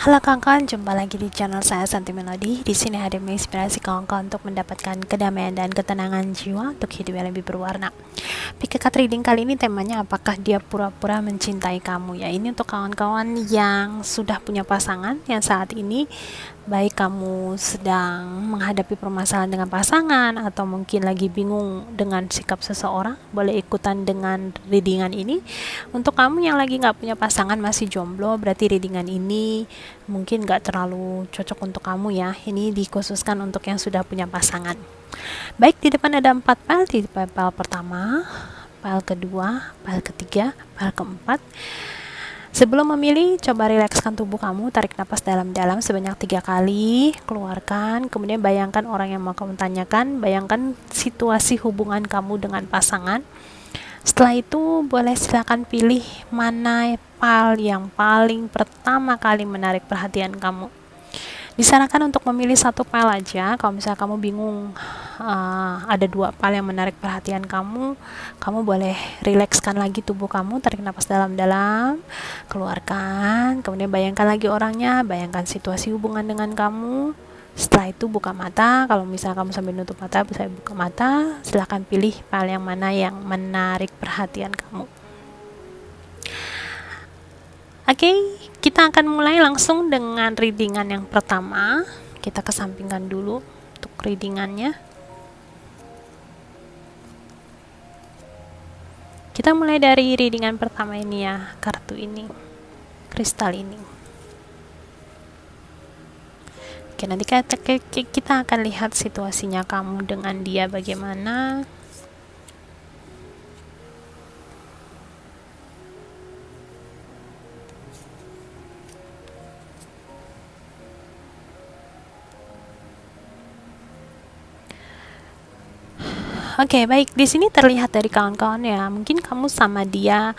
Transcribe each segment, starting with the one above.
Halo kawan-kawan, jumpa lagi di channel saya Santi Melody. Di sini hadir menginspirasi kawan-kawan untuk mendapatkan kedamaian dan ketenangan jiwa untuk hidup yang lebih berwarna. Pick card reading kali ini temanya apakah dia pura-pura mencintai kamu ya. Ini untuk kawan-kawan yang sudah punya pasangan, yang saat ini baik kamu sedang menghadapi permasalahan dengan pasangan atau mungkin lagi bingung dengan sikap seseorang, boleh ikutan dengan readingan ini. Untuk kamu yang lagi nggak punya pasangan, masih jomblo, berarti readingan ini mungkin nggak terlalu cocok untuk kamu ya. Ini dikhususkan untuk yang sudah punya pasangan. Baik, di depan ada 4 file. Di file pertama, file kedua, file ketiga, file keempat. Sebelum memilih, coba rilekskan tubuh kamu, tarik napas dalam-dalam sebanyak 3 kali, keluarkan, kemudian bayangkan orang yang mau kamu tanyakan, bayangkan situasi hubungan kamu dengan pasangan. Setelah itu, boleh silakan pilih mana file yang paling pertama kali menarik perhatian kamu. Disarankan untuk memilih satu file aja. Kalau misalnya kamu bingung, ada 2 file yang menarik perhatian kamu boleh rilekskan lagi tubuh kamu, tarik napas dalam-dalam, keluarkan, kemudian bayangkan lagi orangnya, bayangkan situasi hubungan dengan kamu. Setelah itu buka mata. Kalau misalnya kamu sambil nutup mata, bisa buka mata. Silahkan pilih file yang mana yang menarik perhatian kamu. Oke, kita akan mulai langsung dengan readingan yang pertama. Kita kesampingkan dulu untuk readingannya. Kita mulai dari readingan pertama ini ya, kartu ini, kristal ini. Oke, nanti kita akan lihat situasinya kamu dengan dia bagaimana. Oke, baik. Di sini terlihat dari kawan-kawan ya, mungkin kamu sama dia,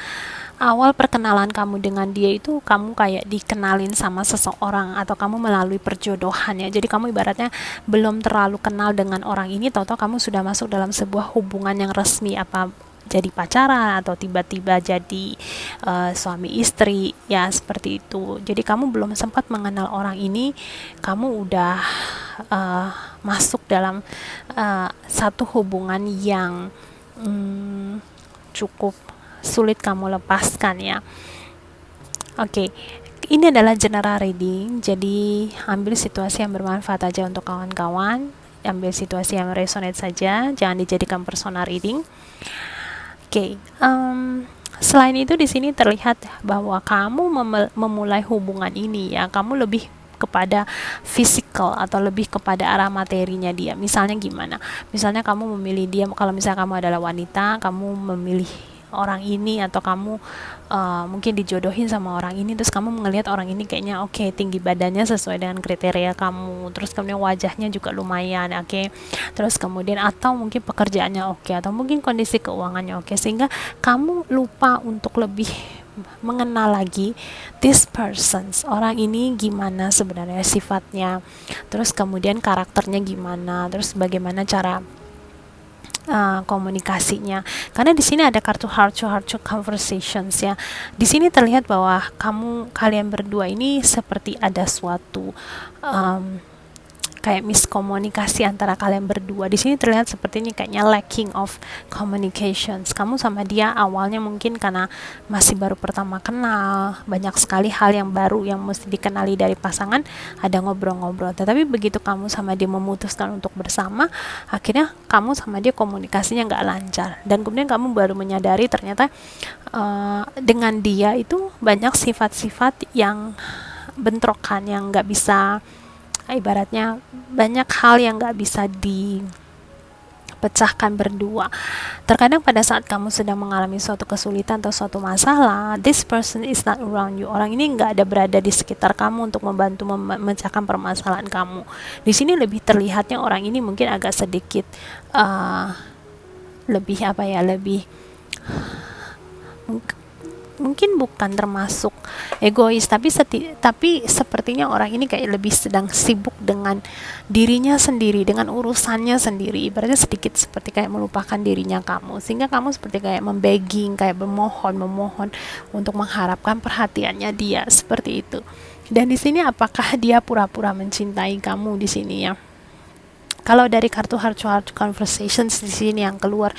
awal perkenalan kamu dengan dia itu kamu kayak dikenalin sama seseorang atau kamu melalui perjodohan ya. Jadi kamu ibaratnya belum terlalu kenal dengan orang ini, tahu-tahu kamu sudah masuk dalam sebuah hubungan yang resmi, apa jadi pacaran atau tiba-tiba jadi suami istri ya, seperti itu. Jadi kamu belum sempat mengenal orang ini, kamu udah masuk dalam satu hubungan yang cukup sulit kamu lepaskan ya. Oke, ini adalah general reading, jadi ambil situasi yang bermanfaat aja untuk kawan-kawan, ambil situasi yang resonate saja, jangan dijadikan personal reading. Oke, selain itu di sini terlihat bahwa kamu memulai hubungan ini ya, kamu lebih kepada physical atau lebih kepada arah materinya dia. Misalnya gimana? Misalnya kamu memilih dia, kalau misalnya kamu adalah wanita, kamu memilih orang ini atau kamu mungkin dijodohin sama orang ini, terus kamu melihat orang ini kayaknya oke, tinggi badannya sesuai dengan kriteria kamu, terus kemudian wajahnya juga lumayan oke, terus kemudian atau mungkin pekerjaannya oke, atau mungkin kondisi keuangannya oke, sehingga kamu lupa untuk lebih mengenal lagi this persons, orang ini gimana sebenarnya sifatnya, terus kemudian karakternya gimana, terus bagaimana cara komunikasinya. Karena di sini ada kartu heart to conversations ya. Di sini terlihat bahwa kalian berdua ini seperti ada suatu kayak miskomunikasi antara kalian berdua. Di sini terlihat sepertinya kayaknya lacking of communications. Kamu sama dia awalnya mungkin karena masih baru pertama kenal, banyak sekali hal yang baru yang mesti dikenali dari pasangan, ada ngobrol-ngobrol. Tetapi begitu kamu sama dia memutuskan untuk bersama, akhirnya kamu sama dia komunikasinya nggak lancar. Dan kemudian kamu baru menyadari ternyata dengan dia itu banyak sifat-sifat yang bentrokan, yang nggak bisa, ibaratnya banyak hal yang gak bisa dipecahkan berdua. Terkadang pada saat kamu sedang mengalami suatu kesulitan atau suatu masalah, this person is not around you. Orang ini gak ada berada di sekitar kamu untuk membantu memecahkan permasalahan kamu. Di sini lebih terlihatnya orang ini mungkin agak sedikit lebih mungkin bukan termasuk egois, tapi sepertinya orang ini kayak lebih sedang sibuk dengan dirinya sendiri, dengan urusannya sendiri, ibaratnya sedikit seperti kayak melupakan dirinya kamu, sehingga kamu seperti kayak membegging, kayak memohon untuk mengharapkan perhatiannya dia, seperti itu. Dan di sini apakah dia pura-pura mencintai kamu di sini ya? Kalau dari kartu heart to heart conversations di sini yang keluar,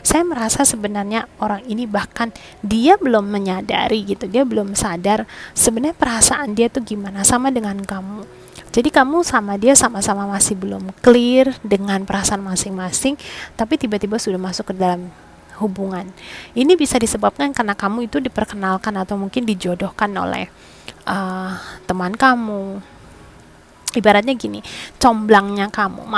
saya merasa sebenarnya orang ini bahkan dia belum menyadari gitu, dia belum sadar sebenarnya perasaan dia tuh gimana sama dengan kamu. Jadi kamu sama dia sama-sama masih belum clear dengan perasaan masing-masing, tapi tiba-tiba sudah masuk ke dalam hubungan. Ini bisa disebabkan karena kamu itu diperkenalkan atau mungkin dijodohkan oleh teman kamu. Ibaratnya gini, comblangnya kamu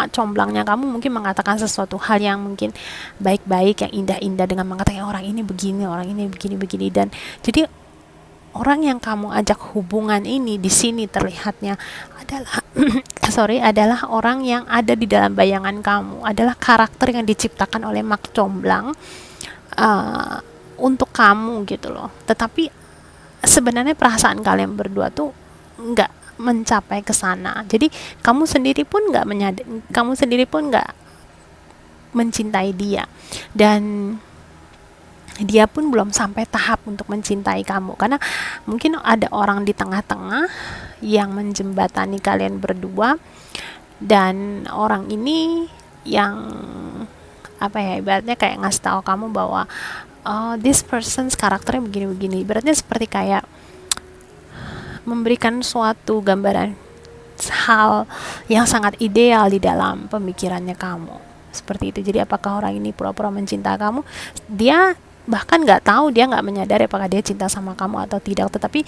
mungkin mengatakan sesuatu hal yang mungkin baik-baik, yang indah-indah dengan mengatakan orang ini begini, orang ini begini-begini, dan jadi orang yang kamu ajak hubungan ini di sini terlihatnya adalah adalah orang yang ada di dalam bayangan kamu, adalah karakter yang diciptakan oleh mak comblang untuk kamu gitu loh. Tetapi sebenarnya perasaan kalian berdua tuh nggak mencapai ke sana. Jadi kamu sendiri pun nggak mencintai dia, dan dia pun belum sampai tahap untuk mencintai kamu, karena mungkin ada orang di tengah-tengah yang menjembatani kalian berdua, dan orang ini yang ibaratnya kayak ngasih tahu kamu bahwa this person's karakternya begini-begini. Ibaratnya seperti kayak memberikan suatu gambaran hal yang sangat ideal di dalam pemikirannya kamu, seperti itu. Jadi apakah orang ini pura-pura mencinta kamu? Dia bahkan nggak tahu, dia nggak menyadari apakah dia cinta sama kamu atau tidak. Tetapi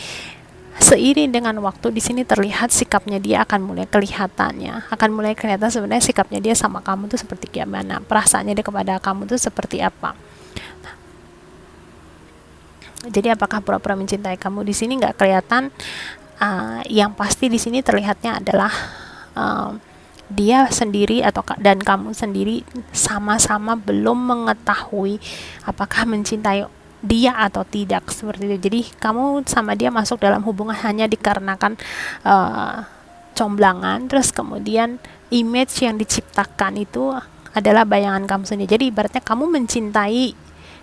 seiring dengan waktu di sini terlihat sikapnya dia akan mulai kelihatan sebenarnya sikapnya dia sama kamu tuh seperti gimana, perasaannya dia kepada kamu tuh seperti apa. Jadi apakah pura-pura mencintai kamu di sini nggak kelihatan. Yang pasti di sini terlihatnya adalah dia sendiri dan kamu sendiri sama-sama belum mengetahui apakah mencintai dia atau tidak, seperti itu. Jadi kamu sama dia masuk dalam hubungan hanya dikarenakan comblangan, terus kemudian image yang diciptakan itu adalah bayangan kamu sendiri. Jadi ibaratnya kamu mencintai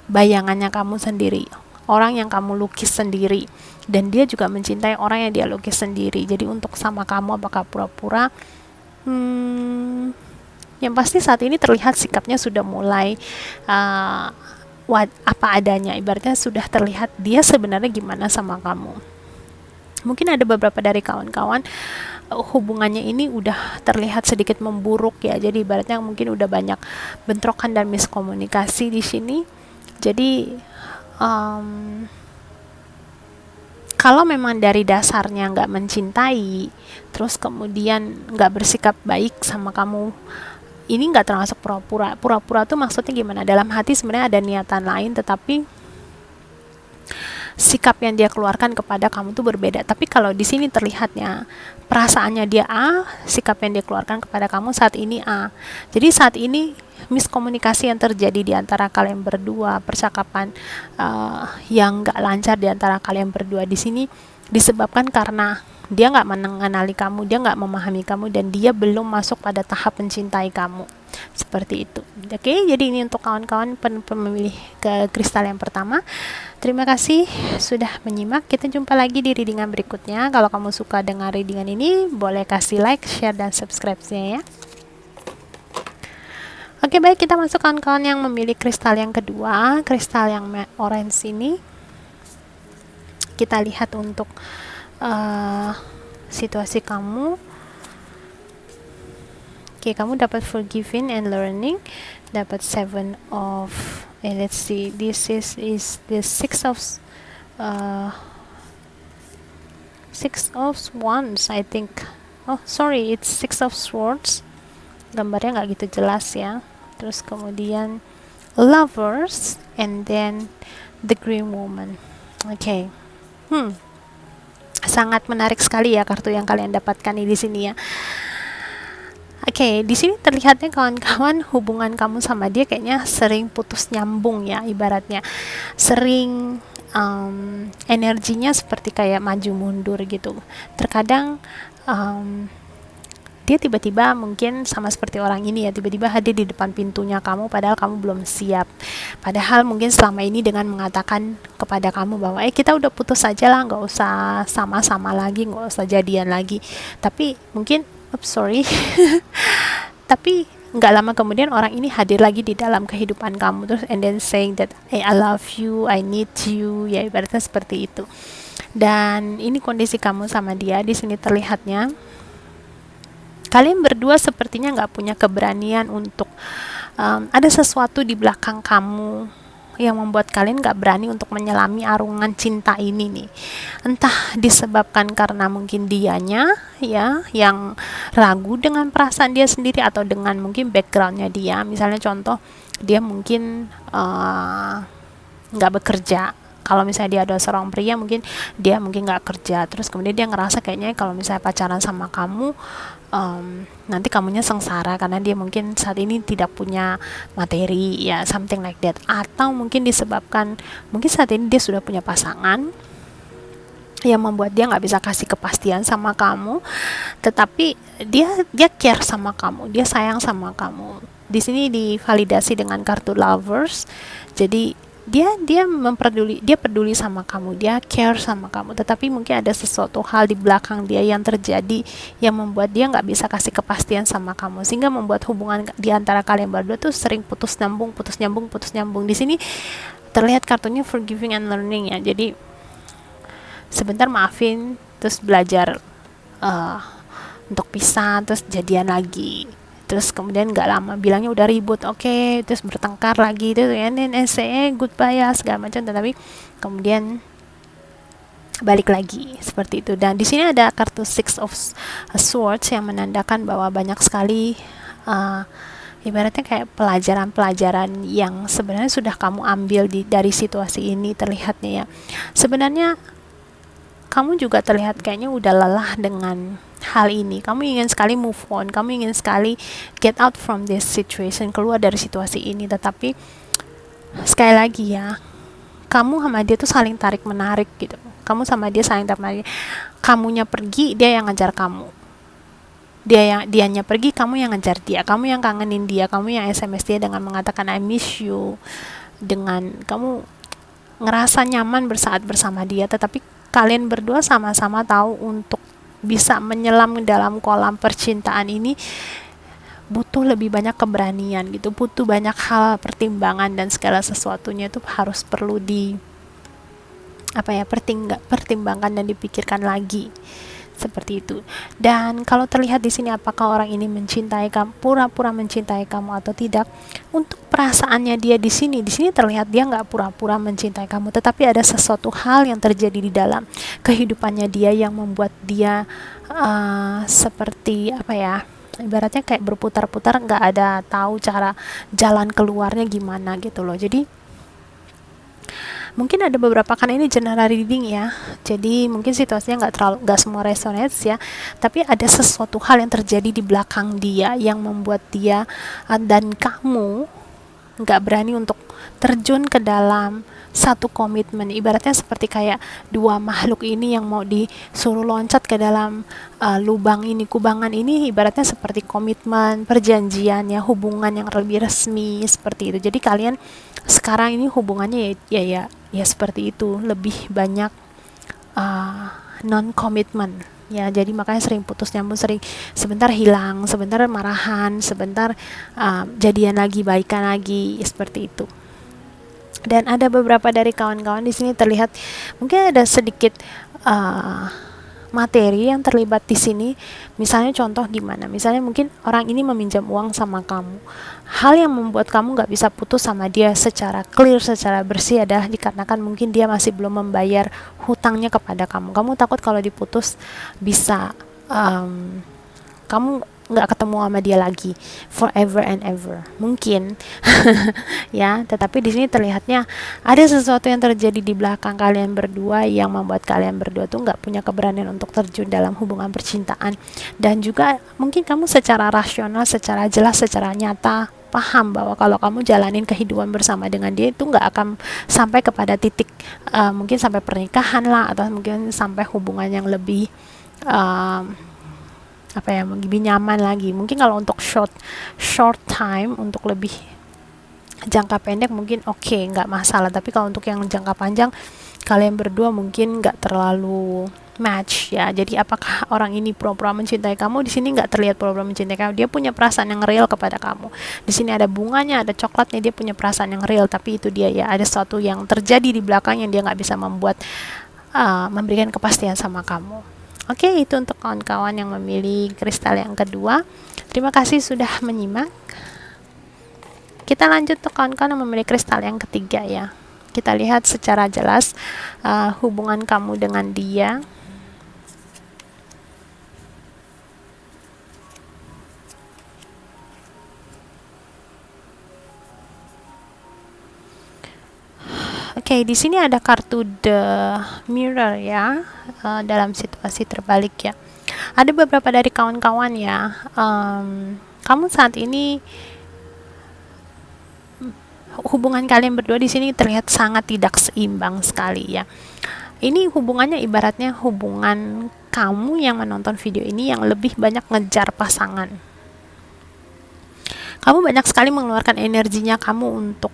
bayangannya kamu sendiri, orang yang kamu lukis sendiri, dan dia juga mencintai orang yang dia lukis sendiri. Jadi untuk sama kamu apakah pura-pura, yang pasti saat ini terlihat sikapnya sudah mulai apa adanya. Ibaratnya sudah terlihat dia sebenarnya gimana sama kamu. Mungkin ada beberapa dari kawan-kawan hubungannya ini udah terlihat sedikit memburuk ya. Jadi ibaratnya mungkin udah banyak bentrokan dan miskomunikasi di sini. Jadi kalau memang dari dasarnya nggak mencintai, terus kemudian nggak bersikap baik sama kamu, ini nggak termasuk pura-pura. Pura-pura tuh maksudnya gimana? Dalam hati sebenarnya ada niatan lain, tetapi sikap yang dia keluarkan kepada kamu tuh berbeda. Tapi kalau di sini terlihatnya perasaannya dia A, sikap yang dia keluarkan kepada kamu saat ini A. Jadi saat ini miskomunikasi yang terjadi di antara kalian berdua, percakapan yang nggak lancar di antara kalian berdua di sini disebabkan karena dia nggak mengenali kamu, dia nggak memahami kamu, dan dia belum masuk pada tahap mencintai kamu, seperti itu. Oke, jadi ini untuk kawan-kawan pemilih ke kristal yang pertama. Terima kasih sudah menyimak. Kita jumpa lagi di readingan berikutnya. Kalau kamu suka dengan readingan ini, boleh kasih like, share, dan subscribe-nya ya. Oke, baik, kita masuk kawan-kawan yang memilih kristal yang kedua, kristal yang orange ini. Kita lihat untuk situasi kamu. Oke, kamu dapat forgiving and learning, dapat 7 of let's see, this is the 6 of wands, I think. Oh, sorry, it's 6 of swords. Gambarnya nggak gitu jelas ya. Terus kemudian lovers, and then the green woman. Oke. Sangat menarik sekali ya kartu yang kalian dapatkan di sini ya. Oke, di sini terlihatnya kawan-kawan hubungan kamu sama dia kayaknya sering putus nyambung ya, ibaratnya sering energinya seperti kayak maju mundur gitu. Terkadang dia tiba-tiba mungkin sama seperti orang ini ya, tiba-tiba hadir di depan pintunya kamu padahal kamu belum siap. Padahal mungkin selama ini dengan mengatakan kepada kamu bahwa kita udah putus saja lah, nggak usah sama-sama lagi, nggak usah jadian lagi. Tapi mungkin, oops, sorry, tapi nggak lama kemudian orang ini hadir lagi di dalam kehidupan kamu terus and then saying that hey, I love you, I need you, ya ibaratnya seperti itu. Dan ini kondisi kamu sama dia di sini terlihatnya kalian berdua sepertinya nggak punya keberanian untuk ada sesuatu di belakang kamu yang membuat kalian nggak berani untuk menyelami arungan cinta ini nih. Entah disebabkan karena mungkin dianya ya yang ragu dengan perasaan dia sendiri atau dengan mungkin backgroundnya dia. Misalnya contoh dia mungkin nggak bekerja. Kalau misalnya dia ada seorang pria mungkin dia mungkin nggak kerja, terus kemudian dia ngerasa kayaknya kalau misalnya pacaran sama kamu nanti kamunya sengsara karena dia mungkin saat ini tidak punya materi ya, something like that. Atau mungkin disebabkan mungkin saat ini dia sudah punya pasangan yang membuat dia nggak bisa kasih kepastian sama kamu, tetapi dia care sama kamu, dia sayang sama kamu. Di sini divalidasi dengan kartu lovers. Jadi dia peduli sama kamu, dia care sama kamu, tetapi mungkin ada sesuatu hal di belakang dia yang terjadi yang membuat dia nggak bisa kasih kepastian sama kamu, sehingga membuat hubungan di antara kalian berdua tuh sering putus nyambung. Di sini terlihat kartunya forgiving and learning ya, jadi sebentar maafin terus belajar untuk pisah terus jadian lagi. Terus kemudian nggak lama bilangnya udah ribut, oke, terus bertengkar lagi, terus say goodbye ya segala macam, tetapi kemudian balik lagi seperti itu. Dan di sini ada kartu Six of Swords yang menandakan bahwa banyak sekali ibaratnya kayak pelajaran-pelajaran yang sebenarnya sudah kamu ambil dari situasi ini terlihatnya ya. Sebenarnya kamu juga terlihat kayaknya udah lelah dengan hal ini. Kamu ingin sekali move on, kamu ingin sekali get out from this situation, keluar dari situasi ini. Tetapi sekali lagi ya, kamu sama dia tuh saling tarik menarik gitu. Kamu sama dia saling tarik menarik. Kamunya pergi, dia yang ngejar kamu. Dianya pergi, kamu yang ngejar dia. Kamu yang kangenin dia, kamu yang SMS dia dengan mengatakan I miss you. Dengan kamu ngerasa nyaman bersaat bersama dia, tetapi kalian berdua sama-sama tahu untuk bisa menyelam dalam kolam percintaan ini butuh lebih banyak keberanian gitu, butuh banyak hal pertimbangan dan segala sesuatunya itu harus perlu pertimbangkan dan dipikirkan lagi. Seperti itu. Dan kalau terlihat di sini apakah orang ini mencintai kamu, pura-pura mencintai kamu atau tidak? Untuk perasaannya dia di sini terlihat dia nggak pura-pura mencintai kamu, tetapi ada sesuatu hal yang terjadi di dalam kehidupannya dia yang membuat dia seperti ibaratnya kayak berputar-putar, nggak ada tahu cara jalan keluarnya gimana gitu loh. Jadi mungkin ada beberapa, kan ini general reading ya, jadi mungkin situasinya nggak semua resonates ya, tapi ada sesuatu hal yang terjadi di belakang dia yang membuat dia dan kamu nggak berani untuk terjun ke dalam satu komitmen. Ibaratnya seperti kayak dua makhluk ini yang mau disuruh loncat ke dalam kubangan ini, ibaratnya seperti komitmen, perjanjian ya, hubungan yang lebih resmi seperti itu. Jadi kalian sekarang ini hubungannya ya seperti itu, lebih banyak non commitment ya, jadi makanya sering putus nyambung, sering sebentar hilang, sebentar marahan, sebentar jadian lagi, baikan lagi, seperti itu. Dan ada beberapa dari kawan-kawan di sini terlihat mungkin ada sedikit materi yang terlibat di sini. Misalnya contoh gimana? Misalnya mungkin orang ini meminjam uang sama kamu. Hal yang membuat kamu nggak bisa putus sama dia secara clear, secara bersih adalah dikarenakan mungkin dia masih belum membayar hutangnya kepada kamu. Kamu takut kalau diputus bisa kamu nggak ketemu sama dia lagi forever and ever mungkin ya. Tetapi di sini terlihatnya ada sesuatu yang terjadi di belakang kalian berdua yang membuat kalian berdua tuh nggak punya keberanian untuk terjun dalam hubungan percintaan. Dan juga mungkin kamu secara rasional, secara jelas, secara nyata paham bahwa kalau kamu jalanin kehidupan bersama dengan dia itu nggak akan sampai kepada titik mungkin sampai pernikahan lah, atau mungkin sampai hubungan yang lebih lebih nyaman lagi. Mungkin kalau untuk short time, untuk lebih jangka pendek mungkin oke, nggak masalah. Tapi kalau untuk yang jangka panjang, kalian berdua mungkin nggak terlalu match ya. Jadi apakah orang ini pura-pura mencintai kamu? Di sini nggak terlihat pura-pura mencintai kamu. Dia punya perasaan yang real kepada kamu. Di sini ada bunganya, ada coklatnya. Dia punya perasaan yang real. Tapi itu dia ya, ada sesuatu yang terjadi di belakang yang dia nggak bisa memberikan kepastian sama kamu. Oke, itu untuk kawan-kawan yang memilih kristal yang kedua. Terima kasih sudah menyimak. Kita lanjut untuk kawan-kawan yang memilih kristal yang ketiga ya. Kita lihat secara jelas hubungan kamu dengan dia. Oke, di sini ada kartu The Mirror ya, dalam situasi terbalik ya. Ada beberapa dari kawan-kawan ya, kamu saat ini hubungan kalian berdua di sini terlihat sangat tidak seimbang sekali ya. Ini hubungannya ibaratnya hubungan kamu yang menonton video ini yang lebih banyak ngejar pasangan. Kamu banyak sekali mengeluarkan energinya kamu untuk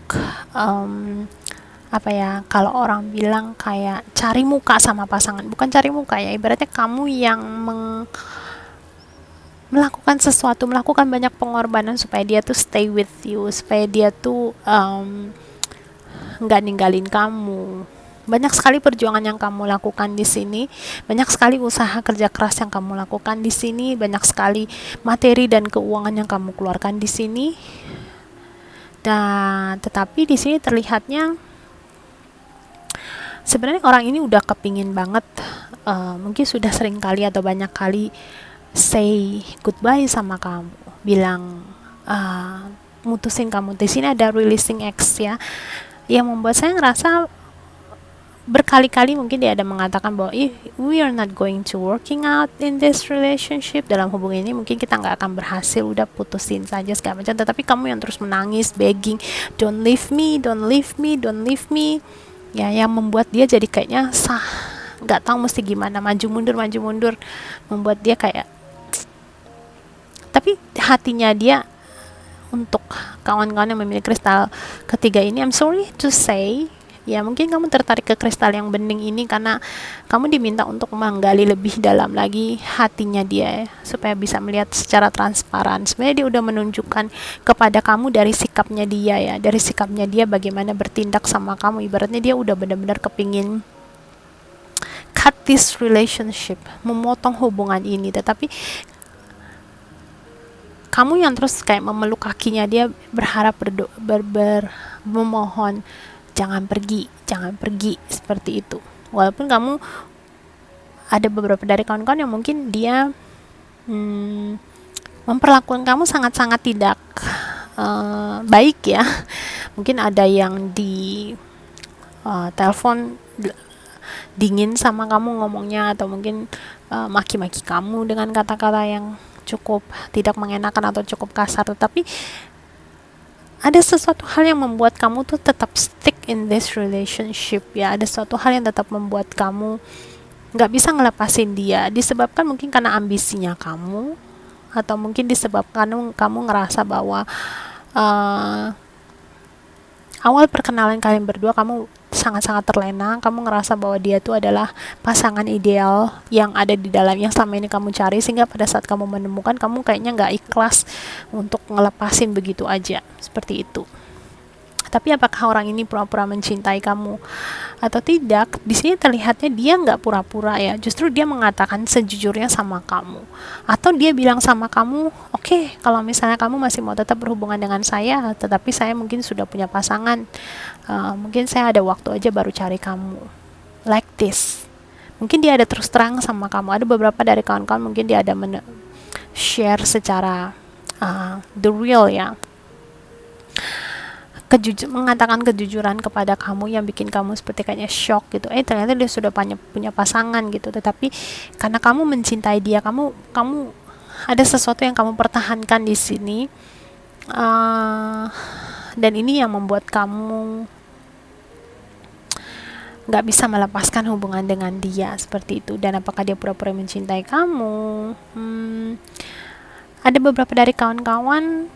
kalau orang bilang kayak cari muka sama pasangan, bukan cari muka ya, ibaratnya kamu yang melakukan sesuatu, melakukan banyak pengorbanan supaya dia tuh stay with you, supaya dia tuh nggak ninggalin kamu. Banyak sekali perjuangan yang kamu lakukan di sini, banyak sekali usaha kerja keras yang kamu lakukan di sini, banyak sekali materi dan keuangan yang kamu keluarkan di sini. Dan tetapi di sini terlihatnya sebenarnya orang ini udah kepingin banget, mungkin sudah sering kali atau banyak kali say goodbye sama kamu, bilang mutusin kamu. Di sini ada releasing X ya, yang membuat saya ngerasa berkali-kali mungkin dia ada mengatakan bahwa we are not going to working out in this relationship, dalam hubungan ini mungkin kita nggak akan berhasil, udah putusin saja segala macam. Tetapi kamu yang terus menangis, begging, don't leave me, don't leave me, don't leave me ya, yang membuat dia jadi kayaknya nggak tahu mesti gimana, maju mundur, membuat dia kayak, tapi hatinya dia untuk kawan-kawan yang memilih kristal ketiga ini, I'm sorry to say ya, mungkin kamu tertarik ke kristal yang bening ini karena kamu diminta untuk menggali lebih dalam lagi hatinya dia ya, supaya bisa melihat secara transparan. Sebenarnya dia udah menunjukkan kepada kamu dari sikapnya dia ya, dari sikapnya dia bagaimana bertindak sama kamu. Ibaratnya dia udah benar-benar kepingin cut this relationship, memotong hubungan ini, tetapi kamu yang terus kayak memeluk kakinya dia, berharap, memohon jangan pergi seperti itu. Walaupun kamu ada beberapa dari kawan-kawan yang mungkin dia memperlakukan kamu sangat-sangat tidak baik ya. Mungkin ada yang di telepon dingin sama kamu ngomongnya, atau mungkin maki-maki kamu dengan kata-kata yang cukup tidak mengenakan atau cukup kasar. Tetapi ada sesuatu hal yang membuat kamu tuh tetap stick in this relationship ya. Ada sesuatu hal yang tetap membuat kamu nggak bisa ngelepasin dia, disebabkan mungkin karena ambisinya kamu, atau mungkin disebabkan kamu ngerasa bahwa awal perkenalan kalian berdua kamu sangat-sangat terlena, kamu ngerasa bahwa dia itu adalah pasangan ideal yang ada di dalam yang selama ini kamu cari, sehingga pada saat kamu menemukan, kamu kayaknya nggak ikhlas untuk ngelepasin begitu aja, seperti itu. Tapi apakah orang ini pura-pura mencintai kamu atau tidak? Di sini terlihatnya dia nggak pura-pura ya, justru dia mengatakan sejujurnya sama kamu, atau dia bilang sama kamu, oke, kalau misalnya kamu masih mau tetap berhubungan dengan saya, tetapi saya mungkin sudah punya pasangan, mungkin saya ada waktu aja baru cari kamu, like this. Mungkin dia ada terus terang sama kamu. Ada beberapa dari kawan-kawan mungkin dia ada share secara the real ya, mengatakan kejujuran kepada kamu yang bikin kamu seperti kayaknya shock gitu. Ternyata dia sudah punya pasangan gitu. Tetapi karena kamu mencintai dia, kamu ada sesuatu yang kamu pertahankan di sini, dan ini yang membuat kamu nggak bisa melepaskan hubungan dengan dia seperti itu. Dan apakah dia pura-pura mencintai kamu? Ada beberapa dari kawan-kawan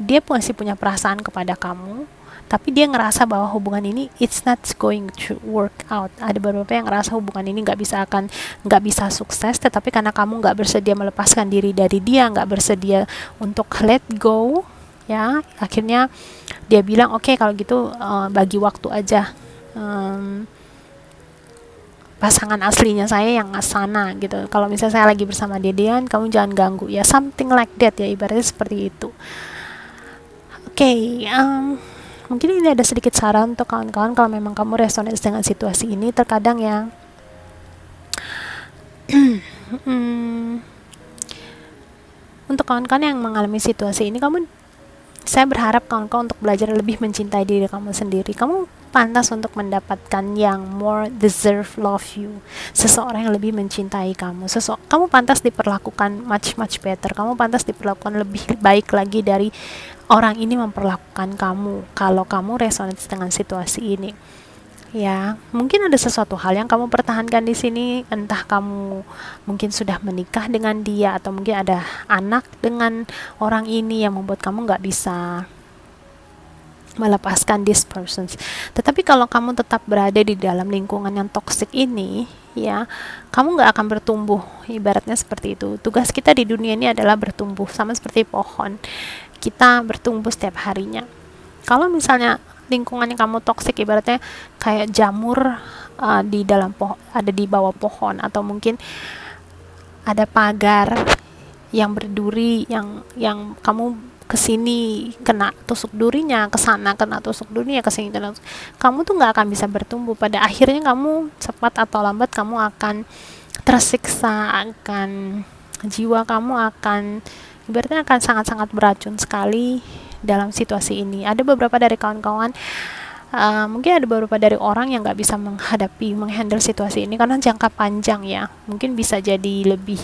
dia masih punya perasaan kepada kamu, tapi dia ngerasa bahwa hubungan ini it's not going to work out. Ada beberapa yang ngerasa hubungan ini nggak bisa sukses, tetapi karena kamu nggak bersedia melepaskan diri dari dia, nggak bersedia untuk let go, ya akhirnya dia bilang oke, kalau gitu bagi waktu aja, pasangan aslinya saya yang sana gitu. Kalau misalnya saya lagi bersama dia, kamu jangan ganggu ya, something like that ya, ibaratnya seperti itu. Oke, mungkin ini ada sedikit saran untuk kawan-kawan kalau memang kamu resonate dengan situasi ini. Terkadang ya untuk kawan-kawan yang mengalami situasi ini, saya berharap kawan-kawan untuk belajar lebih mencintai diri kamu sendiri. Kamu pantas untuk mendapatkan yang more deserve love you, seseorang yang lebih mencintai kamu. Kamu pantas diperlakukan much better. Kamu pantas diperlakukan lebih baik lagi dari orang ini memperlakukan kamu kalau kamu resonate dengan situasi ini. Ya, mungkin ada sesuatu hal yang kamu pertahankan di sini, entah kamu mungkin sudah menikah dengan dia atau mungkin ada anak dengan orang ini yang membuat kamu nggak bisa melepaskan this person. Tetapi kalau kamu tetap berada di dalam lingkungan yang toksik ini, ya, kamu nggak akan bertumbuh. Ibaratnya seperti itu. Tugas kita di dunia ini adalah bertumbuh, sama seperti pohon. Kita bertumbuh setiap harinya. Kalau misalnya lingkungan yang kamu toksik, ibaratnya kayak jamur di dalam pohon, ada di bawah pohon, atau mungkin ada pagar yang berduri, yang kamu kesini kena tusuk durinya, kesana kena tusuk durinya, kesini kena tusuk. Kamu tuh nggak akan bisa bertumbuh. Pada akhirnya kamu cepat atau lambat kamu akan tersiksa, jiwa kamu akan ibaratnya akan sangat-sangat beracun sekali dalam situasi ini. Ada beberapa dari kawan-kawan, mungkin ada beberapa dari orang yang nggak bisa menghandle situasi ini karena jangka panjang ya. Mungkin bisa jadi lebih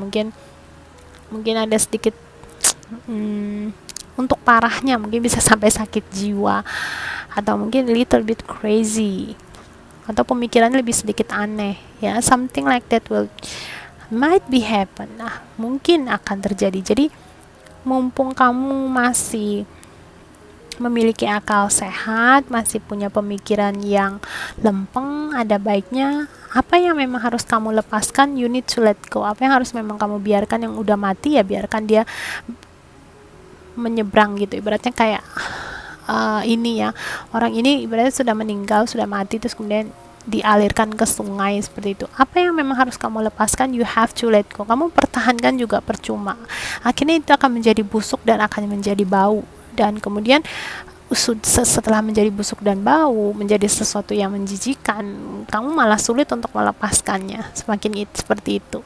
mungkin ada sedikit untuk parahnya, mungkin bisa sampai sakit jiwa, atau mungkin little bit crazy, atau pemikiran lebih sedikit aneh ya, something like that might be happen. Mungkin akan terjadi. Jadi mumpung kamu masih memiliki akal sehat, masih punya pemikiran yang lempeng, ada baiknya apa yang memang harus kamu lepaskan, you need to let go. Apa yang harus memang kamu biarkan, yang udah mati ya biarkan dia menyeberang gitu. Ibaratnya kayak ini ya, orang ini ibaratnya sudah meninggal, sudah mati, terus kemudian dialirkan ke sungai seperti itu. Apa yang memang harus kamu lepaskan, you have to let go. Kamu pertahankan juga percuma. Akhirnya itu akan menjadi busuk dan akan menjadi bau. Dan kemudian setelah menjadi busuk dan bau, menjadi sesuatu yang menjijikan, kamu malah sulit untuk melepaskannya. Seperti itu.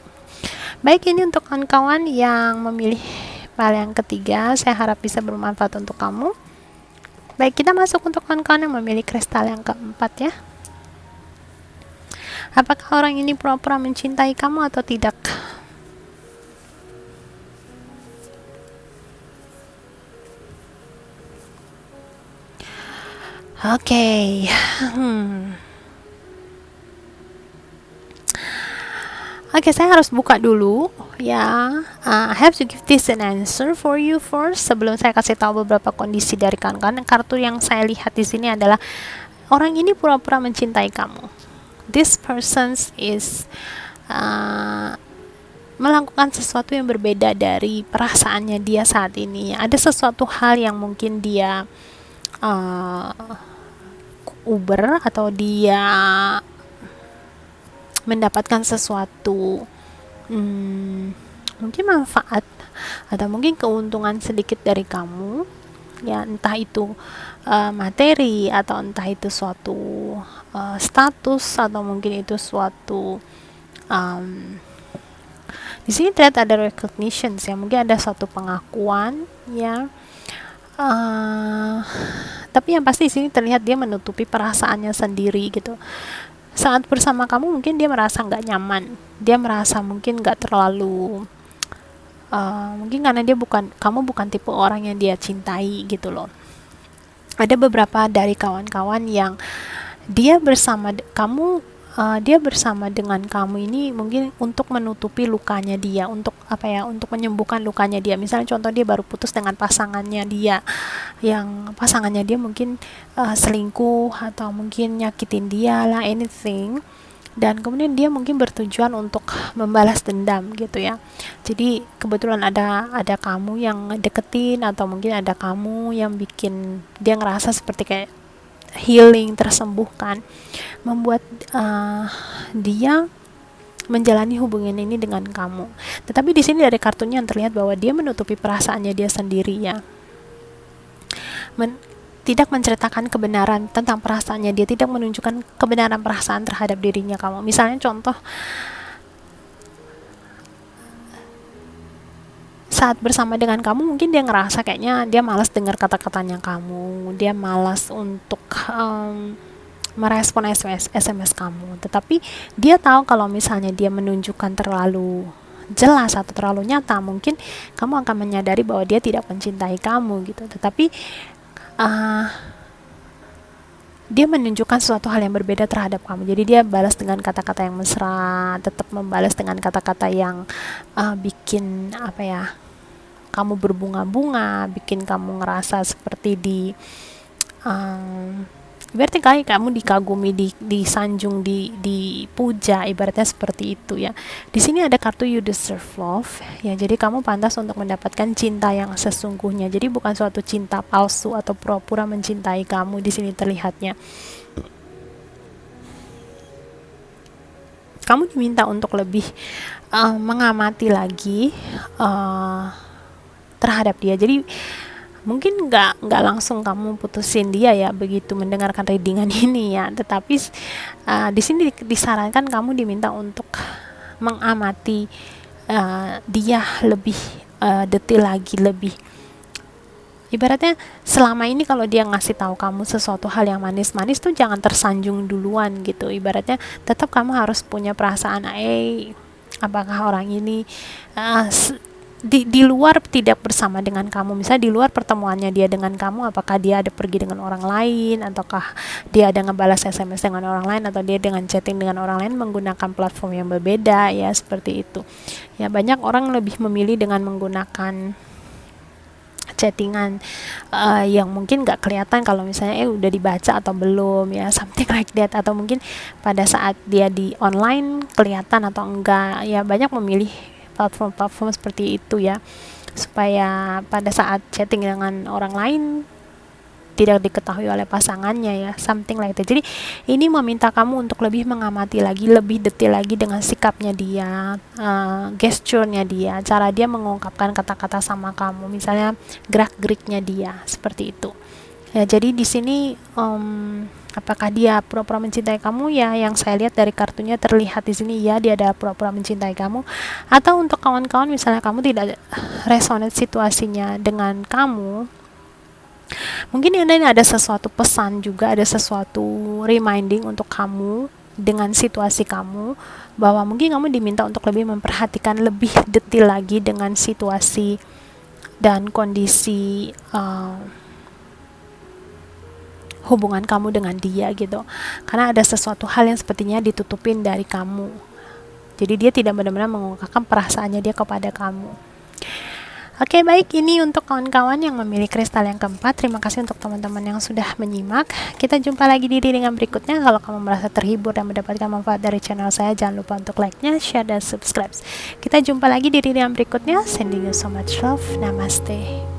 Baik, ini untuk kawan-kawan yang memilih hal yang ketiga, saya harap bisa bermanfaat untuk kamu. Baik, kita masuk untuk kawan-kawan yang memilih kristal yang keempat ya. Apakah orang ini pura-pura mencintai kamu atau tidak? Oke. Oke, saya harus buka dulu ya. I have to give this an answer for you first sebelum saya kasih tahu beberapa kondisi dari kawan-kawan. Kartu yang saya lihat di sini adalah orang ini pura-pura mencintai kamu. This person is melakukan sesuatu yang berbeda dari perasaannya dia saat ini. Ada sesuatu hal yang mungkin dia uber, atau dia mendapatkan sesuatu mungkin manfaat atau mungkin keuntungan sedikit dari kamu ya, entah itu materi, atau entah itu suatu status, atau mungkin itu suatu di sini terlihat ada recognition ya, mungkin ada suatu pengakuan ya. Tapi yang pasti di sini terlihat dia menutupi perasaannya sendiri gitu. Saat bersama kamu mungkin dia merasa nggak nyaman, dia merasa mungkin nggak terlalu mungkin karena kamu bukan tipe orang yang dia cintai gitu loh. Ada beberapa dari kawan-kawan yang dia bersama kamu, dia bersama dengan kamu ini mungkin untuk menutupi lukanya dia, untuk apa ya, untuk menyembuhkan lukanya dia. Misalnya contoh, dia baru putus dengan pasangannya dia, yang pasangannya dia mungkin selingkuh atau mungkin nyakitin dia lah, anything, dan kemudian dia mungkin bertujuan untuk membalas dendam gitu ya. Jadi kebetulan ada kamu yang deketin, atau mungkin ada kamu yang bikin dia ngerasa seperti kayak healing, tersembuhkan, membuat dia menjalani hubungan ini dengan kamu. Tetapi di sini dari kartunya yang terlihat bahwa dia menutupi perasaannya dia sendiri ya. Tidak menceritakan kebenaran tentang perasaannya dia, tidak menunjukkan kebenaran perasaan terhadap dirinya kamu. Misalnya contoh, saat bersama dengan kamu mungkin dia ngerasa kayaknya dia malas dengar kata-katanya kamu, dia malas untuk merespon SMS kamu. Tetapi dia tahu kalau misalnya dia menunjukkan terlalu jelas atau terlalu nyata, mungkin kamu akan menyadari bahwa dia tidak mencintai kamu gitu. Tetapi dia menunjukkan sesuatu hal yang berbeda terhadap kamu. Jadi dia balas dengan kata-kata yang mesra, tetap membalas dengan kata-kata yang bikin apa ya, kamu berbunga-bunga, bikin kamu ngerasa seperti berarti kayak kamu dikagumi, disanjung, dipuja, ibaratnya seperti itu ya. Di sini ada kartu you deserve love ya, jadi kamu pantas untuk mendapatkan cinta yang sesungguhnya. Jadi bukan suatu cinta palsu atau pura-pura mencintai kamu di sini terlihatnya. Kamu diminta untuk lebih mengamati lagi terhadap dia. Jadi mungkin nggak langsung kamu putusin dia ya begitu mendengarkan readingan ini ya, tetapi di sini disarankan kamu diminta untuk mengamati dia lebih detail lagi, lebih ibaratnya selama ini kalau dia ngasih tahu kamu sesuatu hal yang manis-manis tuh jangan tersanjung duluan gitu. Ibaratnya tetap kamu harus punya perasaan, apakah orang ini di luar tidak bersama dengan kamu, misalnya di luar pertemuannya dia dengan kamu, apakah dia ada pergi dengan orang lain, ataukah dia ada ngebalas SMS dengan orang lain, atau dia dengan chatting dengan orang lain menggunakan platform yang berbeda ya, seperti itu ya. Banyak orang lebih memilih dengan menggunakan chattingan yang mungkin gak kelihatan kalau misalnya udah dibaca atau belum ya, something like that, atau mungkin pada saat dia di online kelihatan atau enggak ya. Banyak memilih platform seperti itu ya, supaya pada saat chatting dengan orang lain tidak diketahui oleh pasangannya ya, something like that. Jadi ini meminta kamu untuk lebih mengamati lagi, lebih detail lagi dengan sikapnya dia, gesturnya dia, cara dia mengungkapkan kata-kata sama kamu, misalnya gerak-geriknya dia, seperti itu ya. Jadi di sini apakah dia pura-pura mencintai kamu ya? Yang saya lihat dari kartunya terlihat di sini ya, dia ada pura-pura mencintai kamu. Atau untuk kawan-kawan, misalnya kamu tidak resonate situasinya dengan kamu, mungkin ini ada sesuatu pesan juga, ada sesuatu reminding untuk kamu dengan situasi kamu, bahwa mungkin kamu diminta untuk lebih memperhatikan lebih detail lagi dengan situasi dan kondisi hubungan kamu dengan dia gitu. Karena ada sesuatu hal yang sepertinya ditutupin dari kamu. Jadi dia tidak benar-benar mengungkapkan perasaannya dia kepada kamu. Oke, baik, ini untuk kawan-kawan yang memilih kristal yang keempat. Terima kasih untuk teman-teman yang sudah menyimak. Kita jumpa lagi di readingan berikutnya. Kalau kamu merasa terhibur dan mendapatkan manfaat dari channel saya, jangan lupa untuk like-nya, share, dan subscribe. Kita jumpa lagi di readingan berikutnya. Sending you so much love. Namaste.